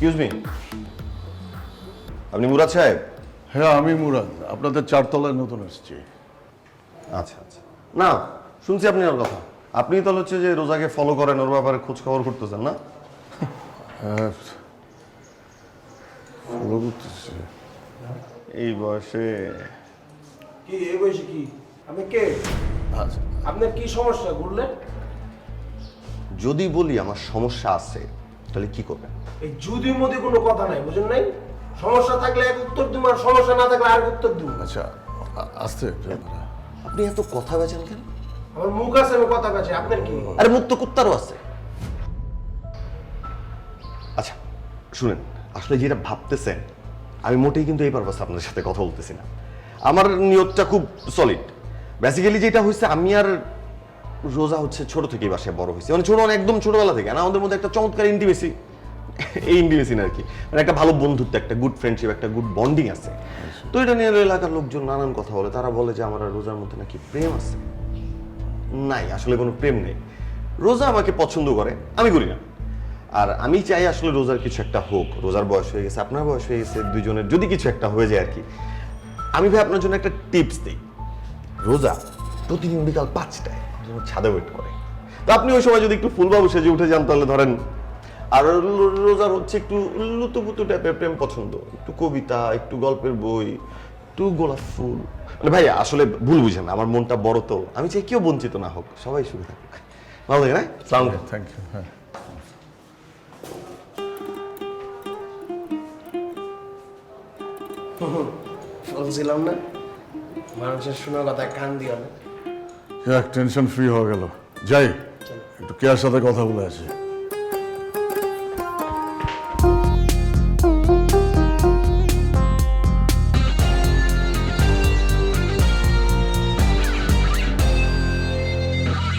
Excuse me, আপনি মুরাদ সাহেব? হ্যাঁ আমি মুরাদ, আপনাদের চারতলায় নতুন আসছি। আচ্ছা আচ্ছা, না শুনছি আপনি ওর কথা। আপনি তো হচ্ছে যে রোজাকে ফলো করেন, ওর ব্যাপারে খোঁজ খবর করতেছেন না? হ্যাঁ ফলো করতেছি। এই বয়সে? কি এই বয়সে কি? আপনি কে? আচ্ছা আপনার কি সমস্যা বললেন? যদি বলি আমার সমস্যা আছে তাহলে কি করবেন? এই যদি মধ্যে কোনো কথা নাই, বুঝেন নাই? সমস্যা থাকলে এক উত্তর দিব, আর সমস্যা না থাকলে আর উত্তর দিব। আচ্ছা আসতে আপনি এত কথা বেচেন কেন? আমার মুখ আছে, আমি কথা কাছে। আপনার কি? আরে মুখ তো কুত্তারও আছে। আচ্ছা শুনেন, আসলে যেটা ভাবতেছেন আমি মোটেই কিন্তু এই পারপাসে আপনাদের সাথে কথা বলতেছি না। আমার নিয়তটা খুব সলিড। বেসিক্যালি যেটা হয়েছে, আমি আর রোজা হচ্ছে ছোট থেকেই বাসায় বড় হয়েছে, মানে ছোট মানে একদম ছোটবেলা থেকে না, আমাদের মধ্যে একটা চমৎকার ইন্টিমেসি, এই ইন্টিমেসি না আর কি, মানে একটা ভালো বন্ধুত্ব, একটা গুড ফ্রেন্ডশিপ, একটা গুড বন্ডিং আছে। তো এটা নিয়ে এলাকার লোকজন নানান কথা বলে, তারা বলে যে আমার আর রোজার মধ্যে নাকি প্রেম আছে। নাই, আসলে কোনো প্রেম নেই। রোজা আমাকে পছন্দ করে, আমি করি না। আর আমি চাই আসলে রোজার কিছু একটা হোক। রোজার বয়স হয়ে গেছে, আপনার বয়স হয়ে গেছে, দুইজনের যদি কিছু একটা হয়ে যায় আর কি। আমি ভাই আপনার জন্য একটা টিপস দিই। রোজা প্রতিদিন বিকাল 5টায় ছাদে ওয়েট করে, তো আপনি ওই সময় যদি একটু ফুলবাবু সেজে উঠে যান তাহলে ধরেন। আর রোজার হচ্ছে একটু লুতুপুতু টাইপের প্রেম পছন্দ, একটু কবিতা, একটু গল্পের বই, একটু গোলাপ ফুল। মানে ভাই আসলে ভুল বুঝেন, আমার মনটা বড়, তো আমি চাই কেউ বঞ্চিত না হোক, সবাই সুখে থাকুক। ভালো লাগে না? সালাম। Thank you. হ্যাঁ বলছিলাম না, মানুষের শোনা কথা কান দিও না। টেনশন ফ্রি হয়ে গেল। যাই একটু কেয়ার সাথে কথা বলে আসি।